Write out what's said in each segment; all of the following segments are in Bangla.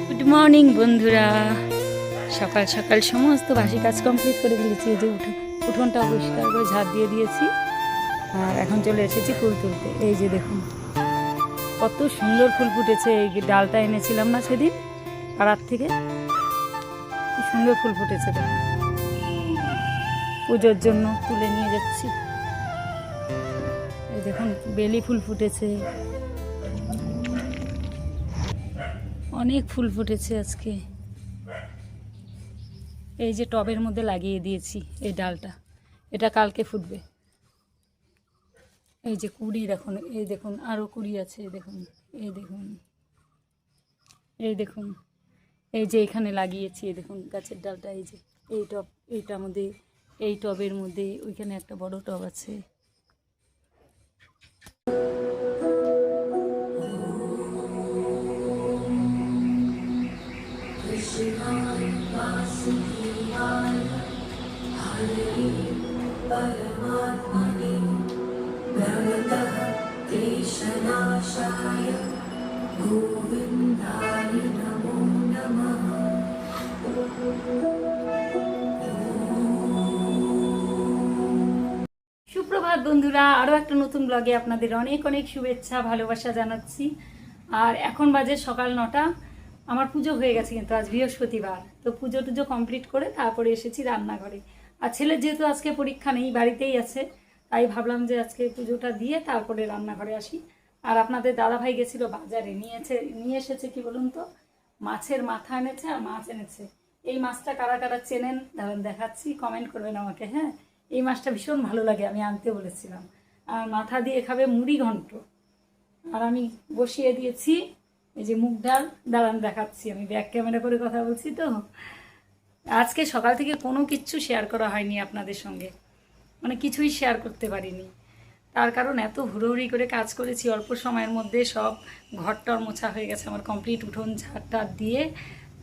গুড মর্নিং বন্ধুরা। সকাল সকাল সমস্ত বাসি কাজ কমপ্লিট করে ফেলেছি। এই যে উঠোনটা পরিষ্কার করে ঝাড় দিয়ে দিয়েছি আর এখন চলে এসেছি ফুল তুলতে। এই যে দেখুন কত সুন্দর ফুল ফুটেছে। এই ডালটা এনেছিলাম না সেদিন পাড়ার থেকে, কি সুন্দর ফুল ফুটেছে। পুজোর জন্য তুলে নিয়ে যাচ্ছি। এই দেখুন বেলি ফুল ফুটেছে, অনেক ফুল ফুটেছে আজকে। এই যে টবের মধ্যে লাগিয়ে দিয়েছি এই ডালটা, এটা কালকে ফুটবে। এই যে কুড়ি দেখুন, এই দেখুন আরও কুড়ি আছে, দেখুন এই দেখুন, এই দেখুন এই যে এখানে লাগিয়েছি, এই দেখুন গাছের ডালটা। এই যে এই টব, এইটার মধ্যে, এই টবের মধ্যে, ওইখানে একটা বড় টব আছে। সুপ্রভাত বন্ধুরা, আরও একটা নতুন ব্লগে আপনাদের অনেক অনেক শুভেচ্ছা ভালোবাসা জানাচ্ছি। আর এখন বাজে সকাল 9টা। আমার পুজো হয়ে গেছে, কিন্তু আজ বৃহস্পতিবার, তো পুজো টুজো কমপ্লিট করে তারপরে এসেছি রান্নাঘরে। আর ছেলের যেহেতু আজকে পরীক্ষা নেই, বাড়িতেই আছে, তাই ভাবলাম যে আজকে পুজোটা দিয়ে তারপরে রান্নাঘরে আসি। আর আপনাদের দাদাভাই গেছিলো বাজারে, নিয়ে এসেছে কি বলুন তো, মাছের মাথা এনেছে আর মাছ এনেছে। এই মাছটা কারা কারা চেনেন দেখাচ্ছি, কমেন্ট করবেন আমাকে। হ্যাঁ, এই মাছটা ভীষণ ভালো লাগে, আমি আনতে বলেছিলাম। আর মাথা দিয়ে খাবে মুড়ি ঘন্ট। আর আমি বসিয়ে দিয়েছি এই যে মুগ ডাল, দাঁড়ান দেখাচ্ছি। আমি ব্যাক ক্যামেরা করে কথা বলছি তো। আজকে সকাল থেকে কোনো কিচ্ছু শেয়ার করা হয়নি আপনাদের সঙ্গে, মানে কিছুই শেয়ার করতে পারিনি। তার কারণ এত হুড়োহুড়ি করে কাজ করেছি, অল্প সময়ের মধ্যে সব ঘরটার মোছা হয়ে গেছে আমার কমপ্লিট। উঠোন ঝাড়টা দিয়ে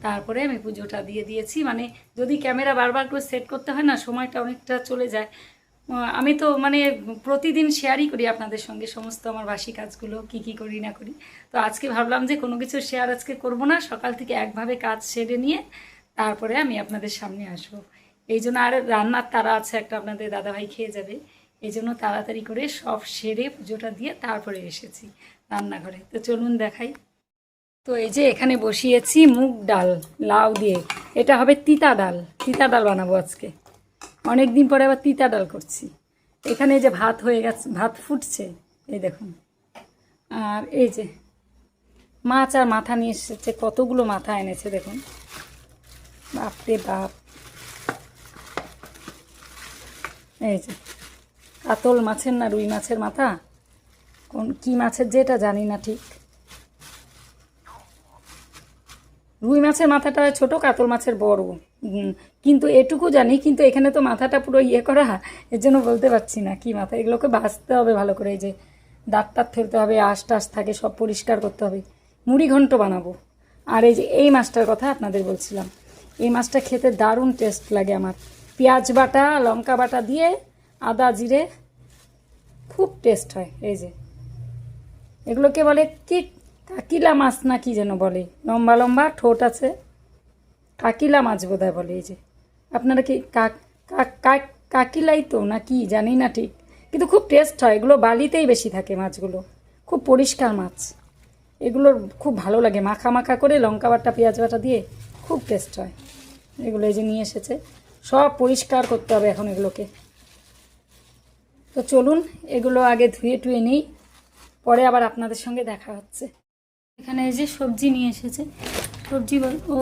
তারপরে আমি পুজোটা দিয়ে দিয়েছি। মানে যদি ক্যামেরা বারবার করে সেট করতে হয় না, সময়টা অনেকটা চলে যায়। আমি তো মানে প্রতিদিন শেয়ারই করি আপনাদের সঙ্গে সমস্ত আমার বাসি কাজগুলো, কি করি না করি। তো আজকে ভাবলাম যে কোনো কিছু শেয়ার আজকে করব না, সকাল থেকে একভাবে কাজ সেরে নিয়ে তারপরে আমি আপনাদের সামনে আসবো। এই জন্য আর রান্নার তাড়া আছে একটা, আপনাদের দাদাভাই খেয়ে যাবে, এই জন্য তাড়াতাড়ি করে সব সেরে পুজোটা দিয়ে তারপরে এসেছি রান্নাঘরে। তো চলুন দেখাই। তো এই যে এখানে বসিয়েছি মুগ ডাল লাউ দিয়ে, এটা হবে তিতা ডাল বানাবো আজকে। অনেক দিন পরে আবার তিতা ডাল করছি। এখানে যে ভাত হয়ে গেছে, ভাত ফুটছে, এই দেখুন। আর এই যে মাছ আর মাথা নিয়ে এসেছে, কতগুলো মাথা এনেছে দেখুন, বাপরে বাপ। এই যে কাতল মাছের না রুই মাছের মাথা, কি মাছের যেটা জানি না ঠিক। রুই মাছের মাথাটা ছোট, কাতল মাছের বড়, কিন্তু এটুকু জানি। কিন্তু এখানে তো মাথাটা পুরো করা, এর জন্য বলতে পারছি না কি মাথা। এগুলোকে বাছতে হবে ভালো করে, এই যে দাঁত টাত ফেলতে হবে, আঁশ টাশ থাকে সব পরিষ্কার করতে হবে। মুড়ি ঘন্ট বানাবো। আর এই যে এই মাছটার কথা আপনাদের বলছিলাম, এই মাছটা খেতে দারুণ টেস্ট লাগে আমার। পেঁয়াজ বাটা, লঙ্কা বাটা দিয়ে, আদা জিরে, খুব টেস্ট হয়। এই যে এগুলোকে বলে কি, কাকিলা মাছ না কি যেন বলে, লম্বা লম্বা ঠোঁট আছে, কাকিলা মাছ বোধহয় বলে। এই যে আপনারা কি কাকিলাই তো না কি জানি না ঠিক, কিন্তু খুব টেস্ট হয়। এগুলো বালিতেই বেশি থাকে মাছগুলো, খুব পরিষ্কার মাছ। এগুলোর খুব ভালো লাগে মাখা মাখা করে লঙ্কা বাটা পেঁয়াজ বাটা দিয়ে, খুব টেস্ট হয় এগুলো। এই যে নিয়ে এসেছে, সব পরিষ্কার করতে হবে এখন এগুলোকে। তো চলুন এগুলো আগে ধুয়ে টুয়ে নিই, পরে আবার আপনাদের সঙ্গে দেখা হচ্ছে। এখানে এই যে সবজি নিয়ে এসেছে, সবজি ও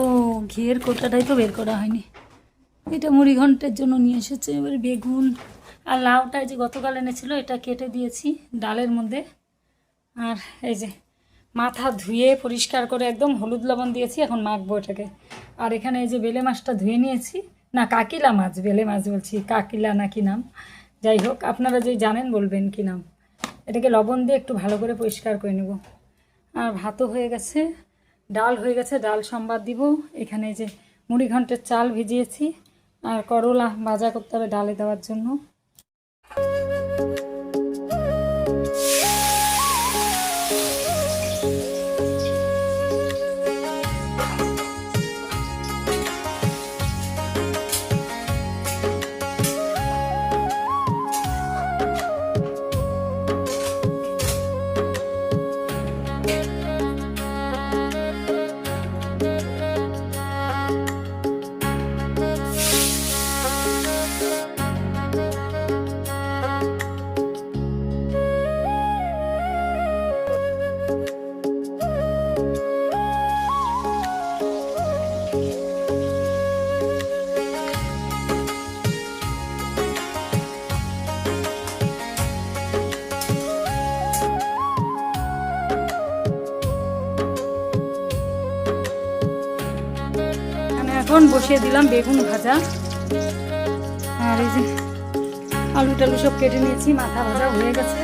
ঘিয়ের কোটাটাই তো বের করা হয়নি, এটা মুড়ি ঘন্টের জন্য নিয়ে এসেছে। এবার বেগুন আর লাউটা যে গতকাল এনেছিল, এটা কেটে দিয়েছি ডালের মধ্যে। আর এই যে মাথা ধুয়ে পরিষ্কার করে একদম হলুদ লবণ দিয়েছি, এখন মাখবো এটাকে। আর এখানে এই যে বেলে মাছটা ধুয়ে নিয়েছি, না কাকিলা মাছ, বেলে মাছ বলছি, কাকিলা না কি নাম, যাই হোক আপনারা যে জানেন বলবেন কি নাম। এটাকে লবণ দিয়ে একটু ভালো করে পরিষ্কার করে নেব। আর ভাতও হয়ে গেছে, ডাল হয়ে গেছে, ডাল সম্বাদ দিব। এখানে যে মুড়ি ঘন্টের চাল ভিজিয়েছি, আর করলা ভাজা করতে হবে ডালে দেওয়ার জন্য। এখন বসিয়ে দিলাম বেগুন ভাজা, আর এই যে আলু টালু সব কেটে নিয়েছি, মাথা ভাজা হয়ে গেছে।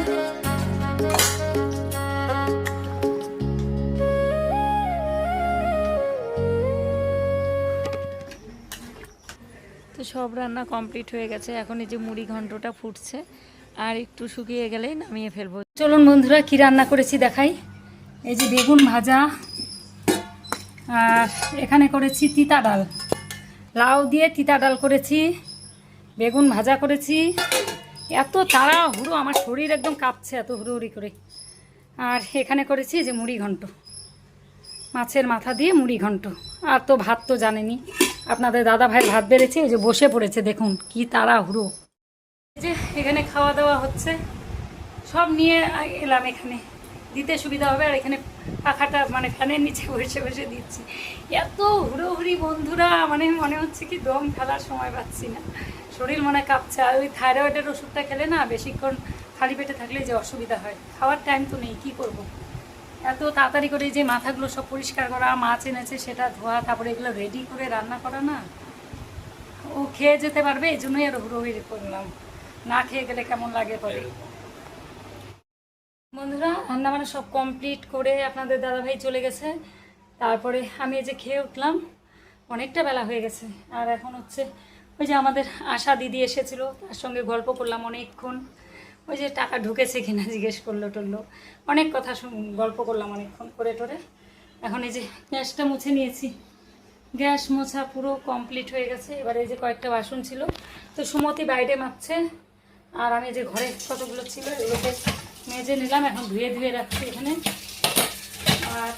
তো সব রান্না কমপ্লিট হয়ে গেছে। এখন এই যে মুড়ি ঘন্টটা ফুটছে, আর একটু শুকিয়ে গেলেই নামিয়ে ফেলবো। চলুন বন্ধুরা কি রান্না করেছি দেখাই। এই যে বেগুন ভাজা, আর এখানে করেছি তিতা ডাল, লাউ দিয়ে তিতা ডাল করেছি, বেগুন ভাজা করেছি। এত তাড়াহুড়ো, আমার শরীর একদম কাঁপছে এত হুড়োহুড়ি করে। আর এখানে করেছি যে মুড়ি ঘন্ট, মাছের মাথা দিয়ে মুড়ি ঘন্ট। আর তো ভাত তো জানেনি, আপনাদের দাদা ভাই ভাত বেড়েছে, ওই যে বসে পড়েছে, দেখুন কি তাড়াহুড়ো। এই যে এখানে খাওয়া দাওয়া হচ্ছে, সব নিয়ে এলাম এখানে, দিতে সুবিধা হবে। আর এখানে পাখাটা মানে ফ্যানের নিচে বসে বসে দিচ্ছি। এত হুড়োহুড়ি বন্ধুরা, মানে মনে হচ্ছে কি দম ফেলার সময় পাচ্ছি না, শরীর মনে কাঁপছে। আর ওই থাইরয়েডের ওষুধটা খেলে না বেশিক্ষণ খালি পেটে থাকলে যে অসুবিধা হয়, খাওয়ার টাইম তো নেই, কী করব। এত তাড়াতাড়ি করে যে মাথাগুলো সব পরিষ্কার করা, মাছ এনেছে সেটা ধোয়া, তারপরে এগুলো রেডি করে রান্না করা, না ও খেয়ে যেতে পারবে, এই জন্যই আর হুড়োহুড়ি করলাম, না খেয়ে গেলে কেমন লাগে পরে। বন্ধুরা রান্না বান্না সব কমপ্লিট করে আপনাদের দাদাভাই চলে গেছে, তারপরে আমি এই যে খেয়ে উঠলাম, অনেকটা বেলা হয়ে গেছে। আর এখন হচ্ছে ওই যে আমাদের আশা দিদি এসেছিলো, তার সঙ্গে গল্প করলাম অনেকক্ষণ। ওই যে টাকা ঢুকেছে কিনা জিজ্ঞেস করলো টললো, অনেক কথা গল্প করলাম অনেকক্ষণ করে টোরে। এখন এই যে গ্যাসটা মুছে নিয়েছি, গ্যাস মোছা পুরো কমপ্লিট হয়ে গেছে। এবারে এই যে কয়েকটা বাসন ছিল, তো সুমতি বাইরে মাপছে, আর আমি যে ঘরে কতগুলো ছিল এগুলোকে মেজে নিলাম, এখন ধুয়ে ধুয়ে রাখছি এখানে। আর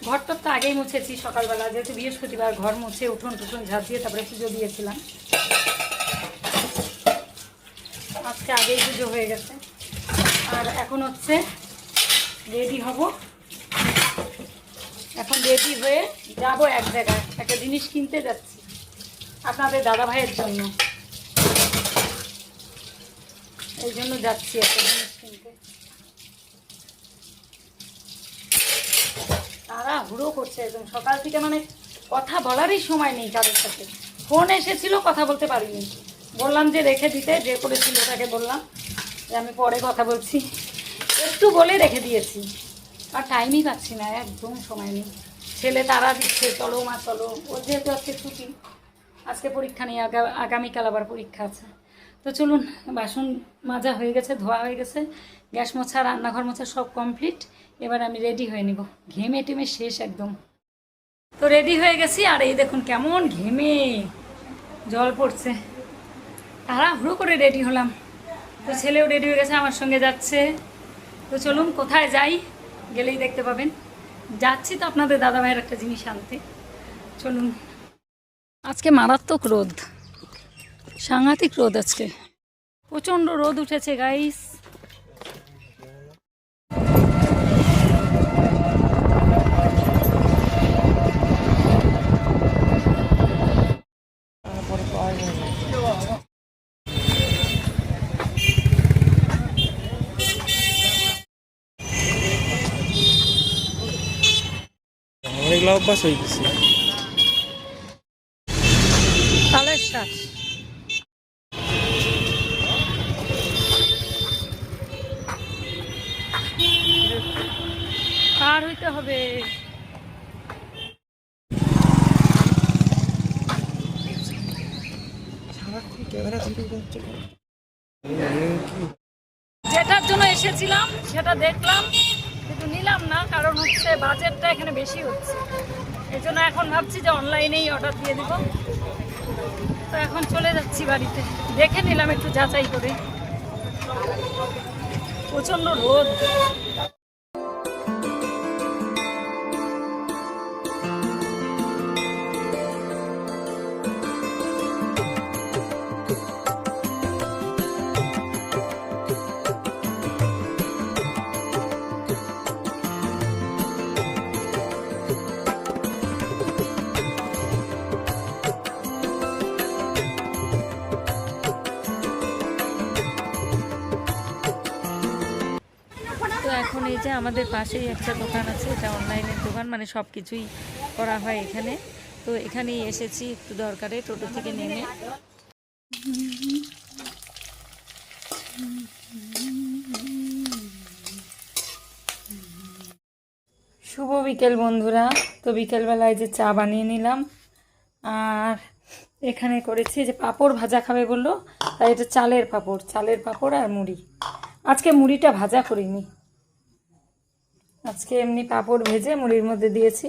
ঘরটা তো আগেই মুছেছি সকালবেলা, যেহেতু বৃহস্পতিবার, ঘর মুছে উঠোন টুঠোন ঝাঁপ দিয়ে তারপরে পুজো দিয়েছিলাম। আজকে আগেই পুজো হয়ে গেছে। আর এখন হচ্ছে রেডি হব, এখন রেডি হয়ে যাব এক জায়গায়, একটা জিনিস কিনতে যাচ্ছি আপনাদের দাদা ভাইয়ের জন্য, এই জন্য যাচ্ছি একটা জিনিস কিনতে। তারা হুড়ো করছে একদম সকাল থেকে, মানে কথা বলারই সময় নেই কারোর সাথে। ফোন এসেছিল, কথা বলতে পারিনি, বললাম যে রেখে দিতে, যে করেছিল তাকে বললাম যে আমি পরে কথা বলছি, একটু বলে রেখে দিয়েছি। আর টাইমই পাচ্ছি না, একদম সময় নেই। ছেলে তারা দিচ্ছে, চলো মা চলো, ওর যেহেতু আজকে ছুটি, আজকে পরীক্ষা নেই, আগামীকাল আবার পরীক্ষা আছে। তো চলুন, বাসন মাজা হয়ে গেছে, ধোয়া হয়ে গেছে, গ্যাস মোছা, রান্নাঘর মোছা সব কমপ্লিট। এবার আমি রেডি হয়ে নিব, ঘেমে টেমে শেষ একদম। তো রেডি হয়ে গেছি, আর এই দেখুন কেমন ঘেমে জল পড়ছে, তাড়াহুড়ো করে রেডি হলাম। তো ছেলেও রেডি হয়ে গেছে, আমার সঙ্গে যাচ্ছে। তো চলুন কোথায় যাই গেলেই দেখতে পাবেন। যাচ্ছি তো আপনাদের দাদাভাইয়ের একটা জিনিস আনতে, চলুন। আজকে মারাত্মক রোদ, সাংঘাতিক রোদ, আজকে প্রচণ্ড রোদ উঠেছে গাইস। এগুলো অভ্যাস হয়ে গেছে। তালের শ্বাস পার হইতে হবে। যেটার জন্য এসেছিলাম সেটা দেখলাম, কিন্তু নিলাম না, কারণ হচ্ছে বাজেটটা এখানে বেশি হচ্ছে। এই জন্য এখন ভাবছি যে অনলাইনেই অর্ডার দিয়ে দিব। তো এখন চলে যাচ্ছি বাড়িতে, দেখে নিলাম একটু যাচাই করে, প্রচণ্ড রোদ। তো এখন এই যে আমাদের পাশেই একটা দোকান আছে, এটা অনলাইনের দোকান, মানে সব কিছুই করা হয় এখানে। তো এখানেই এসেছি একটু দরকারে টোটো থেকে নেমে। শুভ বিকেল বন্ধুরা। তো বিকেলবেলায় যে চা বানিয়ে নিলাম, আর এখানে করেছি যে পাঁপড় ভাজা খাবে বললো, তাই এটা চালের পাঁপড় আর মুড়ি। আজকে মুড়িটা ভাজা করিনি, আজকে এমনি পাঁপড় ভেজে মুড়ির মধ্যে দিয়েছি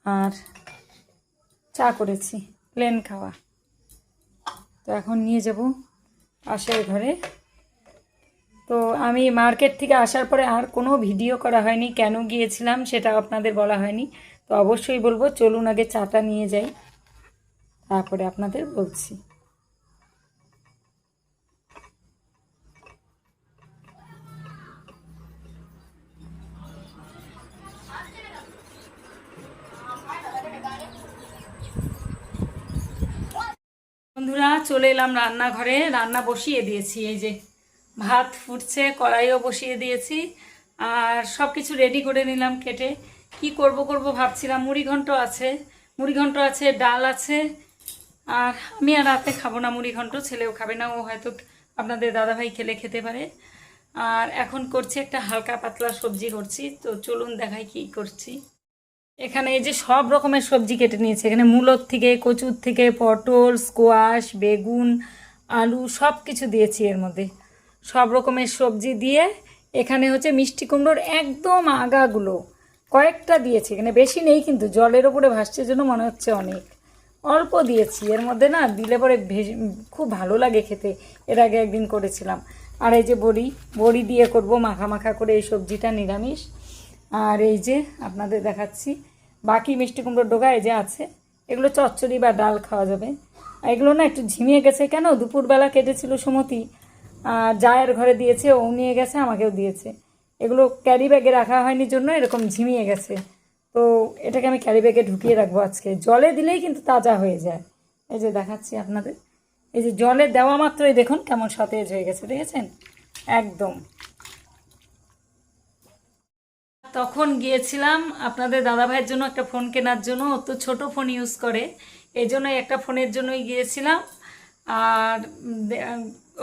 আর চা করেছি, প্লেন খাওয়া। তো এখন নিয়ে যাব পাশের ঘরে। তো আমি মার্কেট থেকে আসার পরে আর কোনো ভিডিও করা হয়নি, কেন গিয়েছিলাম সেটা আপনাদের বলা হয়নি। তো অবশ্যই বলবো, চলুন আগে চাটা নিয়ে যাই, তারপরে আপনাদের বলছি। বন্ধুরা চলে এলাম রান্নাঘরে, রান্না বসিয়ে দিয়েছি। এই যে ভাত ফুটছে, কড়াইও বসিয়ে দিয়েছি, আর সব কিছু রেডি করে নিলাম কেটে। কি করব ভাবছিলাম, মুড়িঘণ্ট আছে, ডাল আছে। আর আমি আর রাতে খাবো না মুড়িঘণ্ট, ছেলেও খাবে না, ও হয়তো আপনাদের দাদাভাই খেতে পারে। আর এখন করছি একটা হালকা পাতলা সবজি করছি। তো চলুন দেখাই কি করছি। এখানে এই যে সব রকমের সবজি কেটে নিয়েছে, এখানে মূলোর থেকে, কচুর থেকে, পটল, স্কোয়াশ, বেগুন, আলু সব কিছু দিয়েছি এর মধ্যে। সব রকমের সবজি দিয়ে এখানে হচ্ছে মিষ্টি কুমড়োর একদম আগাগুলো কয়েকটা দিয়েছি, এখানে বেশি নেই, কিন্তু জলের ওপরে ভাসছে জন্য মনে হচ্ছে অনেক অল্প দিয়েছি। এর মধ্যে না দিলে পরে খুব ভালো লাগে খেতে, এর আগে একদিন করেছিলাম। আর এই যে বড়ি দিয়ে করব মাখা মাখা করে এই সবজিটা, নিরামিষ। আর এই যে আপনাদের দেখাচ্ছি বাকি মিষ্টি কুমড়োর ডোগা এই যে আছে, এগুলো চচ্চড়ি বা ডাল খাওয়া যাবে। এগুলো না একটু ঝিমিয়ে গেছে, কেন দুপুরবেলা কেটেছিল সুমতি, জায়ের ঘরে দিয়েছে, ও নিয়ে গেছে, আমাকেও দিয়েছে। এগুলো ক্যারি ব্যাগে রাখা হয়নি জন্য এরকম ঝিমিয়ে গেছে। তো এটাকে আমি ক্যারি ব্যাগে ঢুকিয়ে রাখবো আজকে, জলে দিলেই কিন্তু তাজা হয়ে যায়। এই যে দেখাচ্ছি আপনাদের, এই যে জলে দেওয়া মাত্রই দেখুন কেমন সতেজ হয়ে গেছে, দেখেছেন একদম। তখন গিয়েছিলাম আপনাদের দাদাভাইয়ের জন্য একটা ফোন কেনার জন্য, ও তো ছোটো ফোন ইউজ করে, এই জন্য একটা ফোনের জন্যই গিয়েছিলাম। আর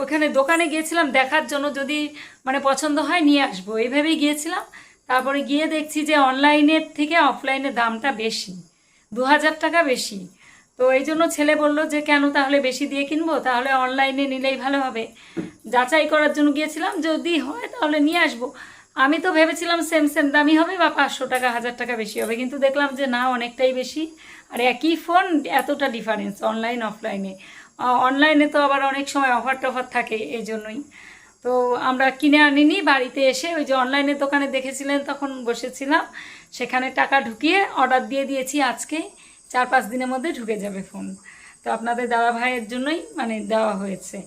ওখানে দোকানে গিয়েছিলাম দেখার জন্য, যদি মানে পছন্দ হয় নিয়ে আসবো, এইভাবেই গিয়েছিলাম। তারপরে গিয়ে দেখছি যে অনলাইনের থেকে অফলাইনের দামটা বেশি, 2000 টাকা বেশি। তো এই জন্য ছেলে বলল যে কেন তাহলে বেশি দিয়ে কিনবো, তাহলে অনলাইনে নিলেই ভালো হবে। যাচাই করার জন্য গিয়েছিলাম, যদি হয় তাহলে নিয়ে আসবো। আমি তো ভেবেছিলাম সেম দামই হবে বা 500 টাকা 1000 টাকা বেশি হবে, কিন্তু দেখলাম যে না, অনেকটাই বেশি। আর একই ফোন, এতটা ডিফারেন্স অনলাইন অফলাইনে। অনলাইনে তো আবার অনেক সময় অফার টফার থাকে, এই জন্যই তো আমরা কিনে আনিনি। বাড়িতে এসে ওই যে অনলাইনের দোকানে দেখেছিলেন তখন বসেছিলাম, সেখানে টাকা ঢুকিয়ে অর্ডার দিয়ে দিয়েছি। আজকে 4-5 দিনের মধ্যে ঢুকে যাবে ফোন। তো আপনাদের দাদা ভাইয়ের জন্যই মানে দেওয়া হয়েছে।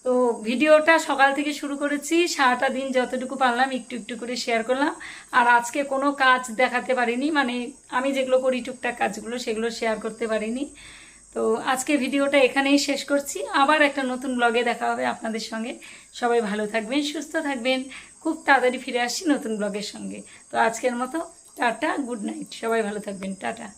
তো ভিডিওটা সকাল থেকে শুরু করেছি, সারাটা দিন যতটুকু পারলাম একটু একটু করে শেয়ার করলাম। আর আজকে কোনো কাজ দেখাতে পারিনি, মানে আমি যেগুলো করি টুকটাক কাজগুলো, সেগুলো শেয়ার করতে পারিনি। তো আজকে ভিডিওটা এখানেই শেষ করছি, আবার একটা নতুন ব্লগে দেখা হবে আপনাদের সঙ্গে। সবাই ভালো থাকবেন, সুস্থ থাকবেন, খুব তাড়াতাড়ি ফিরে আসছি নতুন ব্লগের সঙ্গে। তো আজকের মতো টাটা, গুড নাইট, সবাই ভালো থাকবেন, টাটা।